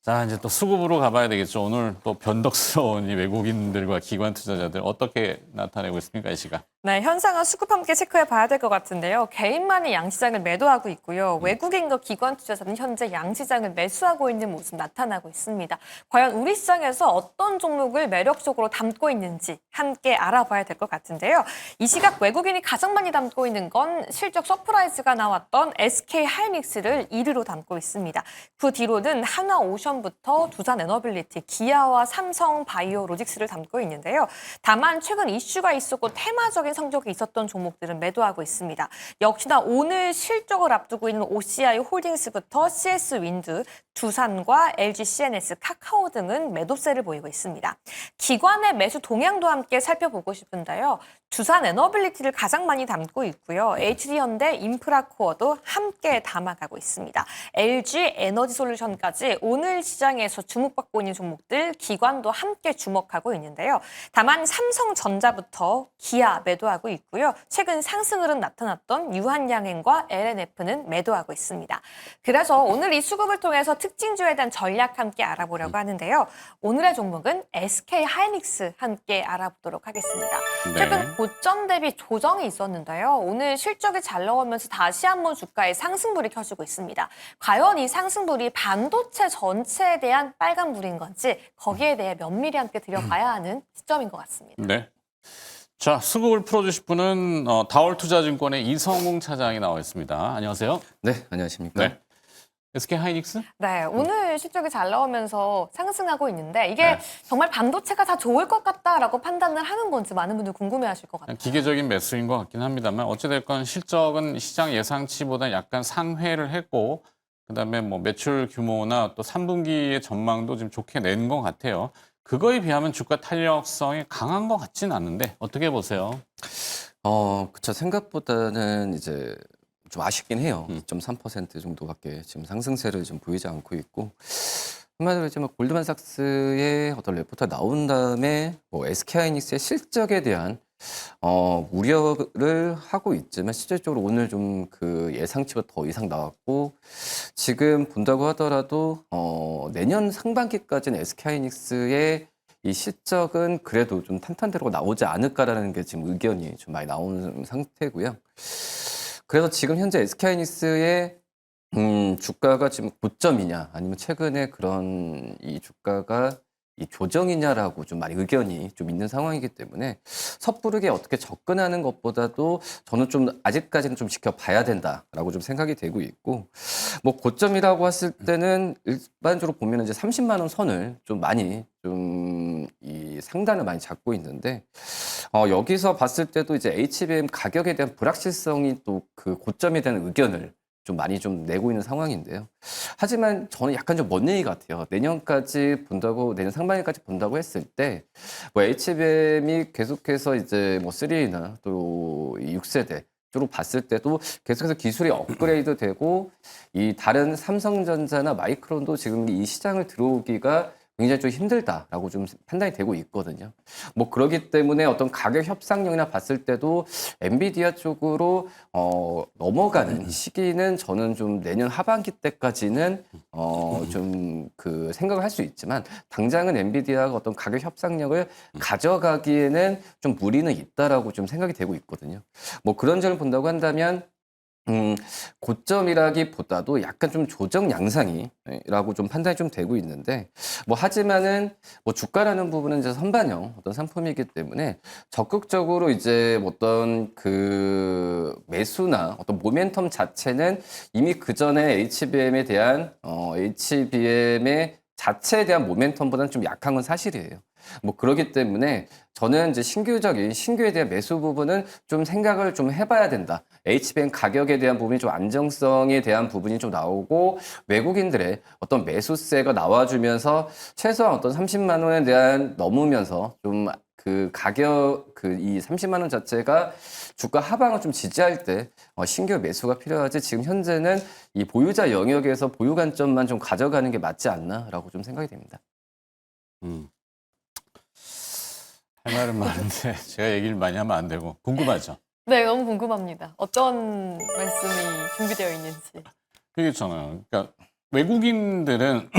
자, 이제 또 수급으로 가봐야 되겠죠. 오늘 또 변덕스러운 이 외국인들과 기관 투자자들 어떻게 나타내고 있습니까, 이 시간? 네, 현상은 수급 함께 체크해 봐야 될 것 같은데요. 개인만이 양시장을 매도하고 있고요. 외국인과 기관 투자자는 현재 양시장을 매수하고 있는 모습 나타나고 있습니다. 과연 우리 시장에서 어떤 종목을 매력적으로 담고 있는지 함께 알아봐야 될 것 같은데요. 이 시각 외국인이 가장 많이 담고 있는 건 실적 서프라이즈가 나왔던 SK하이닉스를 1위로 담고 있습니다. 그 뒤로는 한화오션부터 두산에너빌리티, 기아와 삼성바이오로직스를 담고 있는데요. 다만 최근 이슈가 있었고 테마적인 성적이 있었던 종목들은 매도하고 있습니다. 역시나 오늘 실적을 앞두고 있는 OCI 홀딩스부터 CS윈드, 두산과 LG CNS, 카카오 등은 매도세를 보이고 있습니다. 기관의 매수 동향도 함께 살펴보고 싶은데요. 두산에너빌리티를 가장 많이 담고 있고요. HD현대, 인프라코어도 함께 담아가고 있습니다. LG 에너지솔루션까지 오늘 시장에서 주목받고 있는 종목들 기관도 함께 주목하고 있는데요. 다만 삼성전자부터 기아 매도하고 있고요. 최근 상승으로 나타났던 유한양행과 LNF는 매도하고 있습니다. 그래서 오늘 이 수급을 통해서 특징주에 대한 전략 함께 알아보려고 하는데요. 오늘의 종목은 SK하이닉스 함께 알아보도록 하겠습니다. 최근 고점 대비 조정이 있었는데요. 오늘 실적이 잘 나오면서 다시 한번 주가에 상승불이 켜지고 있습니다. 과연 이 상승불이 반도체 전체에 대한 빨간불인 건지 거기에 대해 면밀히 함께 들여봐야 하는 시점인 것 같습니다. 네. 자, 수급을 풀어주실 분은 다월투자증권의 이성웅 차장이 나와 있습니다. 안녕하세요. 네, 안녕하십니까. 네. SK하이닉스? 네, 오늘 실적이 잘 나오면서 상승하고 있는데 이게 네. 정말 반도체가 다 좋을 것 같다라고 판단을 하는 건지 많은 분들 궁금해하실 것 같아요. 기계적인 매수인 것 같긴 합니다만 어찌됐건 실적은 시장 예상치보다 약간 상회를 했고 그다음에 뭐 매출 규모나 또 3분기의 전망도 좀 좋게 낸 것 같아요. 그거에 비하면 주가 탄력성이 강한 것 같지는 않은데 어떻게 보세요? 그쵸. 생각보다는 이제 좀 아쉽긴 해요. 2.3% 정도밖에 지금 상승세를 좀 보이지 않고 있고. 한마디로 이제 뭐 골드만삭스의 어떤 레포트가 나온 다음에 뭐 SK하이닉스의 실적에 대한 우려를 하고 있지만 실질적으로 오늘 좀 그 예상치보다 더 이상 나왔고 지금 본다고 하더라도 내년 상반기까지는 SK하이닉스의 이 실적은 그래도 좀 탄탄대로 나오지 않을까라는 게 지금 의견이 좀 많이 나오는 상태고요. 그래서 지금 현재 SK하이닉스의 주가가 지금 고점이냐 아니면 최근에 그런 이 주가가 이 조정이냐라고 좀 많이 의견이 좀 있는 상황이기 때문에 섣부르게 어떻게 접근하는 것보다도 저는 좀 아직까지는 좀 지켜봐야 된다라고 좀 생각이 되고 있고 뭐 고점이라고 했을 때는 일반적으로 보면 이제 30만 원 선을 좀 많이 좀 이 상단을 많이 잡고 있는데 여기서 봤을 때도 이제 HBM 가격에 대한 불확실성이 또 그 고점에 대한 의견을 좀 많이 좀 내고 있는 상황인데요. 하지만 저는 약간 좀 먼 얘기 같아요. 내년까지 본다고, 내년 상반기까지 본다고 했을 때, 뭐 HBM이 계속해서 이제 뭐 3A나 또 6세대, 로 봤을 때도 계속해서 기술이 업그레이드 되고, 이 다른 삼성전자나 마이크론도 지금 이 시장을 들어오기가 굉장히 좀 힘들다라고 좀 판단이 되고 있거든요. 뭐 그러기 때문에 어떤 가격 협상력이나 봤을 때도 엔비디아 쪽으로 넘어가는 시기는 저는 좀 내년 하반기 때까지는 좀 그 생각을 할 수 있지만 당장은 엔비디아가 어떤 가격 협상력을 가져가기에는 좀 무리는 있다라고 좀 생각이 되고 있거든요. 뭐 그런 점을 본다고 한다면 고점이라기보다도 약간 좀 조정 양상이라고 좀 판단이 좀 되고 있는데, 뭐 하지만은 뭐 주가라는 부분은 이제 선반영 어떤 상품이기 때문에 적극적으로 이제 어떤 그 매수나 어떤 모멘텀 자체는 이미 그 전에 HBM에 대한 HBM의 자체에 대한 모멘텀보다는 좀 약한 건 사실이에요. 뭐 그러기 때문에 저는 이제 신규에 대한 매수 부분은 좀 생각을 좀 해봐야 된다. HBM 가격에 대한 부분이 좀 안정성에 대한 부분이 좀 나오고 외국인들의 어떤 매수세가 나와주면서 최소한 어떤 30만 원에 대한 넘으면서 좀 그 가격 이 30만 원 자체가 주가 하방을 좀 지지할 때 신규 매수가 필요하지 지금 현재는 이 보유자 영역에서 보유 관점만 좀 가져가는 게 맞지 않나라고 좀 생각이 됩니다. 할 말은 많은데 제가 얘기를 많이 하면 안 되고 궁금하죠? 네, 너무 궁금합니다. 어떤 말씀이 준비되어 있는지. 그렇잖아요. 그러니까 외국인들은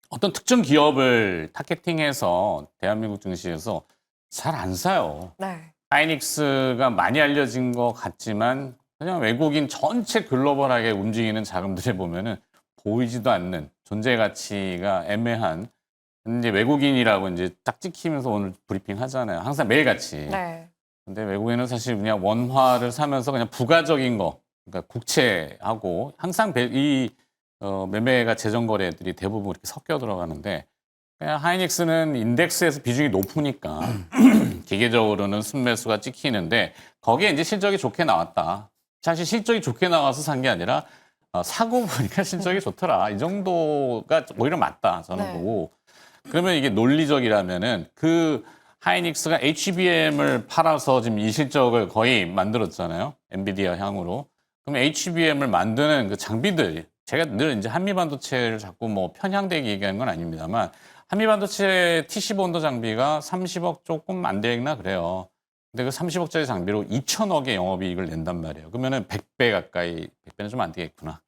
어떤 특정 기업을 타겟팅해서 대한민국 증시에서 잘 안 사요. 네. 하이닉스가 많이 알려진 것 같지만 그냥 외국인 전체 글로벌하게 움직이는 자금들에 보면은 보이지도 않는 존재 가치가 애매한 이제 외국인이라고 이제 딱 찍히면서 오늘 브리핑 하잖아요. 항상 매일같이. 네. 근데 외국인은 사실 그냥 원화를 사면서 그냥 부가적인 거, 그러니까 국채하고 항상 매매가 재정 거래들이 대부분 이렇게 섞여 들어가는데 그냥 하이닉스는 인덱스에서 비중이 높으니까 기계적으로는 순매수가 찍히는데 거기에 이제 실적이 좋게 나왔다. 사실 실적이 좋게 나와서 산 게 아니라 사고 보니까 실적이 좋더라. 이 정도가 오히려 맞다. 저는 네. 보고. 그러면 이게 논리적이라면은 그 하이닉스가 HBM을 팔아서 지금 이 실적을 거의 만들었잖아요. 엔비디아 향으로. 그럼 HBM을 만드는 그 장비들, 제가 늘 이제 한미반도체를 자꾸 뭐 편향되게 얘기하는 건 아닙니다만 한미반도체 TC본도 장비가 30억 조금 안 되나 그래요. 근데 그 30억짜리 장비로 2천억의 영업이익을 낸단 말이에요. 그러면은 100배 가까이, 100배는 좀 안 되겠구나.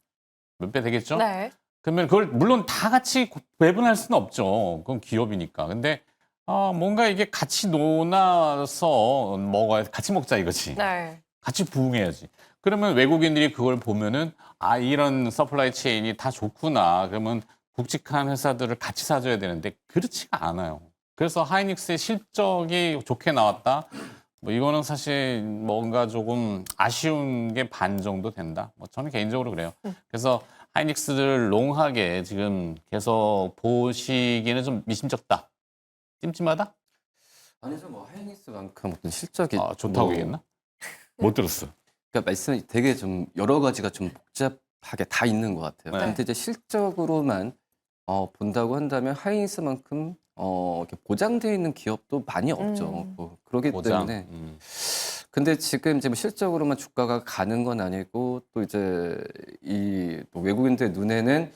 몇 배 되겠죠? 네. 그러면 그걸 물론 다 같이 배분할 수는 없죠. 그건 기업이니까. 근데 뭔가 이게 같이 논아서 먹어야 같이 먹자 이거지. 네. 같이 부응해야지. 그러면 외국인들이 그걸 보면은 이런 서플라이 체인이 다 좋구나. 그러면 굵직한 회사들을 같이 사줘야 되는데 그렇지가 않아요. 그래서 하이닉스의 실적이 좋게 나왔다. 뭐 이거는 사실 뭔가 조금 아쉬운 게 반 정도 된다. 뭐 저는 개인적으로 그래요. 그래서 하이닉스를 롱하게 지금 계속 보시기는 좀 미심쩍다. 찜찜하다? 아니죠, 뭐 하이닉스만큼 어떤 실적이 좋다고 뭐, 얘기했나? 못 들었어. 그러니까 말씀이 되게 좀 여러 가지가 좀 복잡하게 다 있는 것 같아요. 네. 근데 이제 실적으로만 본다고 한다면 하이닉스만큼 이렇게 보장되어 있는 기업도 많이 없죠. 그렇기 보장. 때문에. 근데 지금 이제 뭐 실적으로만 주가가 가는 건 아니고 또 이제 또 외국인들 눈에는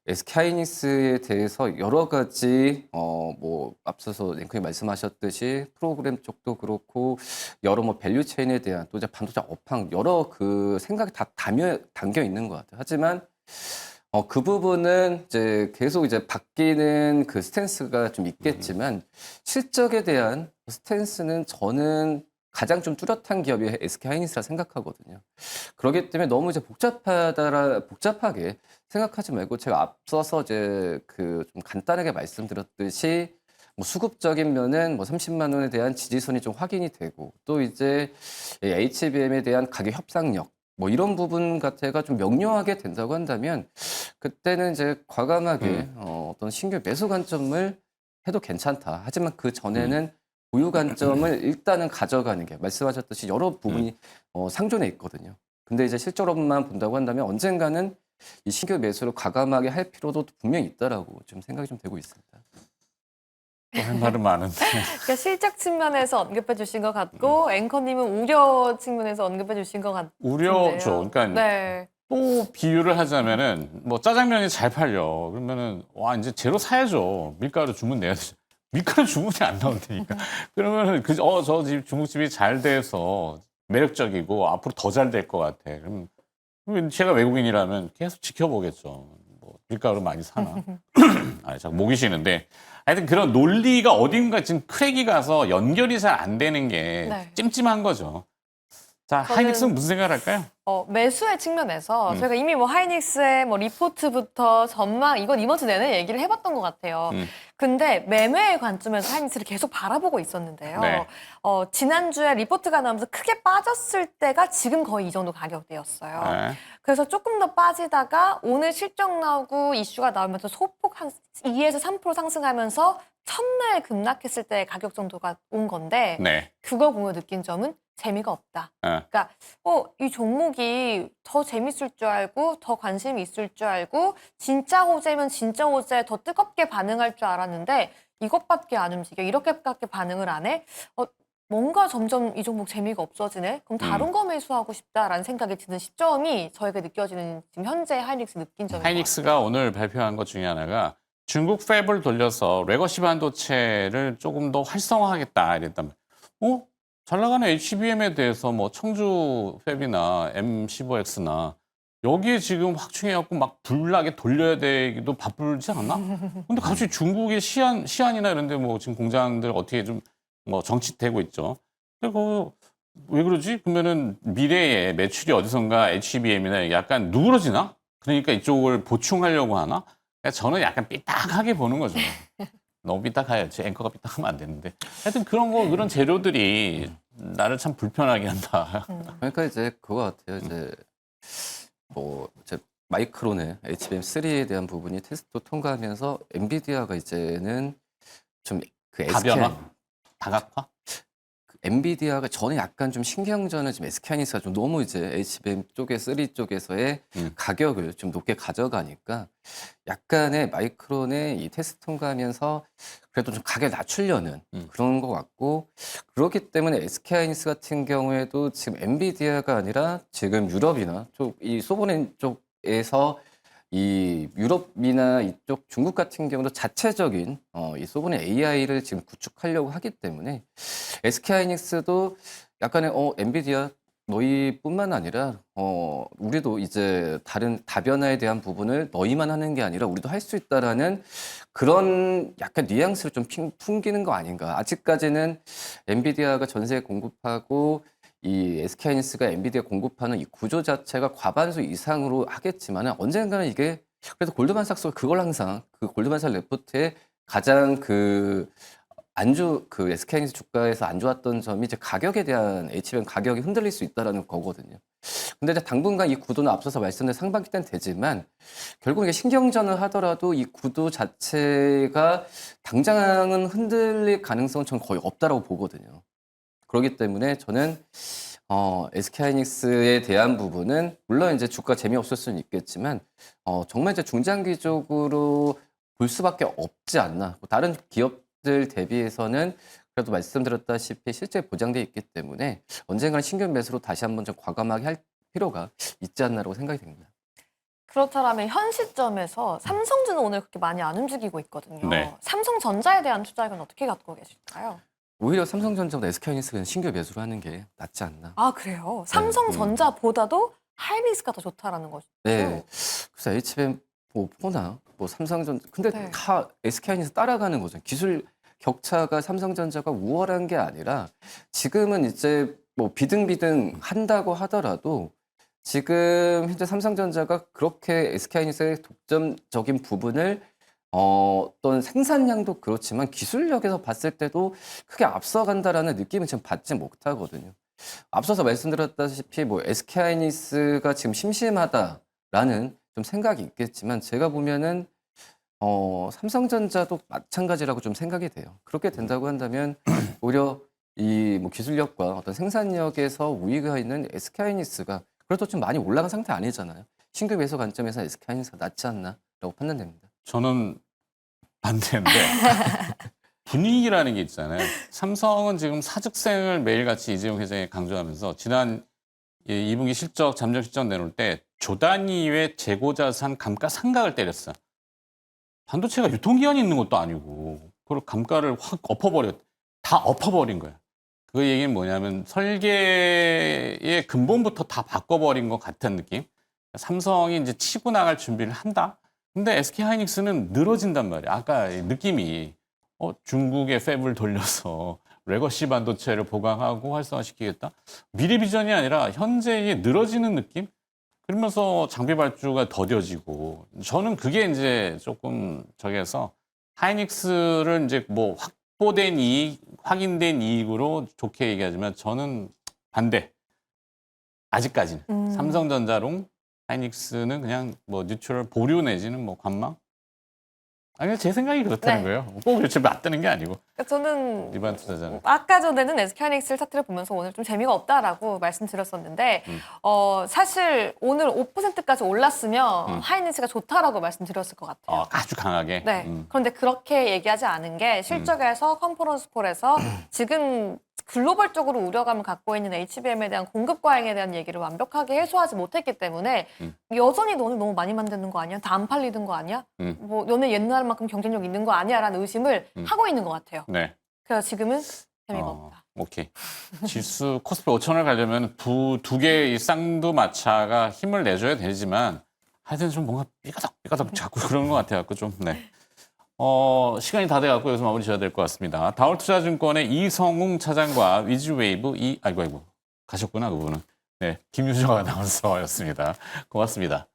SK하이닉스에 대해서 여러 가지 뭐 앞서서 앵커님 말씀하셨듯이 프로그램 쪽도 그렇고 여러 뭐 밸류 체인에 대한 또 이제 반도체 업황 여러 그 생각이 다 담겨 있는 것 같아요. 하지만 그 부분은 이제 계속 이제 바뀌는 그 스탠스가 좀 있겠지만 실적에 대한 스탠스는 저는 가장 좀 뚜렷한 기업이 SK하이닉스라 생각하거든요. 그렇기 때문에 너무 이제 복잡하게 생각하지 말고 제가 앞서서 이제 그 좀 간단하게 말씀드렸듯이 뭐 수급적인 면은 뭐 30만 원에 대한 지지선이 좀 확인이 되고 또 이제 HBM에 대한 가격 협상력 뭐 이런 부분 같아가 좀 명료하게 된다고 한다면 그때는 이제 과감하게 어떤 신규 매수 관점을 해도 괜찮다. 하지만 그 전에는 보유 관점을 일단은 가져가는 게 말씀하셨듯이 여러 부분이 상존해 있거든요. 근데 이제 실적으로만 본다고 한다면 언젠가는 이 신규 매수를 과감하게 할 필요도 분명히 있다라고 좀 생각이 좀 되고 있습니다. 또 할 말은 많은데. 그러니까 실적 측면에서 언급해 주신 것 같고 앵커님은 우려 측면에서 언급해 주신 것 같은데요. 우려죠. 그러니까 네. 또 비유를 하자면은 뭐 짜장면이 잘 팔려. 그러면은 와 이제 재료 사야죠. 밀가루 주문 내야 되죠. 밀가루 주문이 안 나온다니까. 그러면은 저 집 중국집이 잘 돼서 매력적이고 앞으로 더 잘 될 것 같아. 그럼 제가 외국인이라면 계속 지켜보겠죠. 뭐 밀가루 많이 사나. 자꾸 목이 쉬는데. 하여튼 그런 논리가 어딘가 지금 크랙이 가서 연결이 잘 안 되는 게 네. 찜찜한 거죠. 자, 저는- 하이닉스는 무슨 생각을 할까요? 매수의 측면에서 저희가 이미 뭐 하이닉스의 뭐 리포트부터 전망 이건 이번 주 내내 얘기를 해봤던 것 같아요. 근데 매매의 관점에서 하이닉스를 계속 바라보고 있었는데요. 네. 지난주에 리포트가 나오면서 크게 빠졌을 때가 지금 거의 이 정도 가격대였어요. 네. 그래서 조금 더 빠지다가 오늘 실적 나오고 이슈가 나오면서 소폭 한 2에서 3% 상승하면서 첫날 급락했을 때 가격 정도가 온 건데 네. 그거 보며 느낀 점은 재미가 없다. 그러니까 이 종목이 더 재밌을 줄 알고 더 관심이 있을 줄 알고 진짜 호재면 진짜 호재 더 뜨겁게 반응할 줄 알았는데 이것밖에 안 움직여. 이렇게밖에 반응을 안 해. 뭔가 점점 이 종목 재미가 없어지네. 그럼 다른 거 매수하고 싶다라는 생각이 드는 시점이 저에게 느껴지는 지금 현재 하이닉스 느낀 점인 것 같아요. 하이닉스가 오늘 발표한 것 중에 하나가 중국 팹을 돌려서 레거시 반도체를 조금 더 활성화하겠다 이랬단 말이에요. 잘 나가는 HBM에 대해서 뭐 청주 팹이나 M15X나 여기에 지금 확충해갖고 막 불나게 돌려야 되기도 바쁘지 않나? 근데 갑자기 중국의 시안이나 이런 데 뭐 지금 공장들 어떻게 좀 뭐 정치되고 있죠. 그리고 왜 그러지? 그러면은 미래에 매출이 어디선가 HBM이나 약간 누그러지나? 그러니까 이쪽을 보충하려고 하나? 그러니까 저는 약간 삐딱하게 보는 거죠. 너무 삐딱해야지. 앵커가 삐딱하면 안 되는데. 하여튼 그런 재료들이 나를 참 불편하게 한다. 그러니까 이제 그거 같아요. 이제 뭐 이제 마이크론의 HBM3에 대한 부분이 테스트 통과하면서 엔비디아가 이제는 좀 그 다변화? 다각화? 엔비디아가 전에 약간 좀 신경전을 지금 SK하이닉스가 좀 너무 이제 HBM 쪽에 3 쪽에서의 가격을 좀 높게 가져가니까 약간의 마이크론의 이 테스트 통과하면서 그래도 좀 가격 낮추려는 그런 것 같고 그렇기 때문에 SK하이닉스 같은 경우에도 지금 엔비디아가 아니라 지금 유럽이나 쪽 이 소버린 쪽에서 이 유럽이나 이쪽 중국 같은 경우도 자체적인 이 소버린 AI를 지금 구축하려고 하기 때문에 SK하이닉스도 약간의 엔비디아 너희뿐만 아니라 우리도 이제 다른 다변화에 대한 부분을 너희만 하는 게 아니라 우리도 할 수 있다라는 그런 약간 뉘앙스를 좀 풍기는 거 아닌가. 아직까지는 엔비디아가 전세에 공급하고 이 SK하이닉스가 엔비디아 공급하는 이 구조 자체가 과반수 이상으로 하겠지만 언젠가는 이게 그래도 골드만삭스가 그걸 항상 그 골드만삭 레포트에 가장 그 SK하이닉스 주가에서 안 좋았던 점이 이제 가격에 대한 HBM 가격이 흔들릴 수 있다라는 거거든요. 근데 이제 당분간 이 구도는 앞서서 말씀드린 상반기 때는 되지만 결국 이게 신경전을 하더라도 이 구도 자체가 당장은 흔들릴 가능성은 저는 거의 없다라고 보거든요. 그렇기 때문에 저는 SK하이닉스에 대한 부분은 물론 이제 주가 재미없을 수는 있겠지만 정말 이제 중장기적으로 볼 수밖에 없지 않나. 뭐 다른 기업들 대비해서는 그래도 말씀드렸다시피 실제 보장돼 있기 때문에 언젠가는 신규 매수로 다시 한번 좀 과감하게 할 필요가 있지 않나라고 생각이 됩니다. 그렇다면 현 시점에서 삼성주는 오늘 그렇게 많이 안 움직이고 있거든요. 네. 삼성전자에 대한 투자액은 어떻게 갖고 계실까요? 오히려 삼성전자보다 SK하이닉스는 신규 매수를 하는 게 낫지 않나. 아, 그래요? 삼성전자보다도 하이닉스가 더 좋다라는 거죠. 네. 그래서 HBM 뭐 포나 뭐 삼성전자 근데 네. 다 SK하이닉스 따라가는 거죠. 기술 격차가 삼성전자가 우월한 게 아니라 지금은 이제 뭐 비등비등 한다고 하더라도 지금 현재 삼성전자가 그렇게 SK하이닉스의 독점적인 부분을 어떤 생산량도 그렇지만 기술력에서 봤을 때도 크게 앞서간다라는 느낌은 지금 받지 못하거든요. 앞서서 말씀드렸다시피 뭐 SK하이닉스가 지금 심심하다라는 좀 생각이 있겠지만 제가 보면은 삼성전자도 마찬가지라고 좀 생각이 돼요. 그렇게 된다고 한다면 오히려 이 뭐 기술력과 어떤 생산력에서 우위가 있는 SK하이닉스가 그래도 좀 많이 올라간 상태 아니잖아요. 신규 매수 관점에서 SK하이닉스가 낫지 않나라고 판단됩니다. 저는 반대인데 분위기라는 게 있잖아요. 삼성은 지금 사직생을 매일같이 이재용 회장이 강조하면서 지난 2분기 실적, 잠정 실적 내놓을 때 조 단위의 재고자산 감가상각을 때렸어. 반도체가 유통기한이 있는 것도 아니고 그걸 감가를 확 다 엎어버린 거야. 그 얘기는 뭐냐면 설계의 근본부터 다 바꿔버린 것 같은 느낌. 삼성이 이제 치고 나갈 준비를 한다. 근데 SK하이닉스는 늘어진단 말이야. 아까 느낌이 중국의 팹을 돌려서 레거시 반도체를 보강하고 활성화시키겠다. 미래 비전이 아니라 현재의 늘어지는 느낌? 그러면서 장비 발주가 더뎌지고 저는 그게 이제 조금 저기에서 하이닉스를 이제 뭐 확보된 이익, 확인된 이익으로 좋게 얘기하지만 저는 반대. 아직까지는 삼성전자롱 하이닉스는 그냥 뭐 뉴트럴 보류 내지는 뭐 관망? 아니 제 생각이 그렇다는 네. 거예요. 꼭 그렇게 맞다는 게 아니고 저는 일반 투자자는. 아까 전에는 SK하이닉스 차트를 보면서 오늘 좀 재미가 없다라고 말씀드렸었는데 사실 오늘 5%까지 올랐으면 하이닉스가 좋다라고 말씀드렸을 것 같아요. 아주 강하게. 네. 그런데 그렇게 얘기하지 않은 게 실적에서 컨퍼런스 콜에서 지금 글로벌적으로 우려감을 갖고 있는 HBM에 대한 공급 과잉에 대한 얘기를 완벽하게 해소하지 못했기 때문에 여전히 너네 너무 많이 만드는 거 아니야? 다 안 팔리는 거 아니야? 뭐 너네 옛날만큼 경쟁력 있는 거 아니야? 라는 의심을 하고 있는 것 같아요. 네. 그래서 지금은 재미가 없다. 오케이. 지수 코스피 5천을 가려면 두 개의 쌍두마차가 힘을 내줘야 되지만 하여튼 좀 뭔가 삐까덕 자꾸 그런 것 같아갖고 좀 네. 시간이 다 돼갖고 여기서 마무리 지어야 될 것 같습니다. 다올투자증권의 이성웅 차장과 위즈웨이브 아이고 가셨구나 그분은. 네, 김유정 아나운서였습니다. 고맙습니다.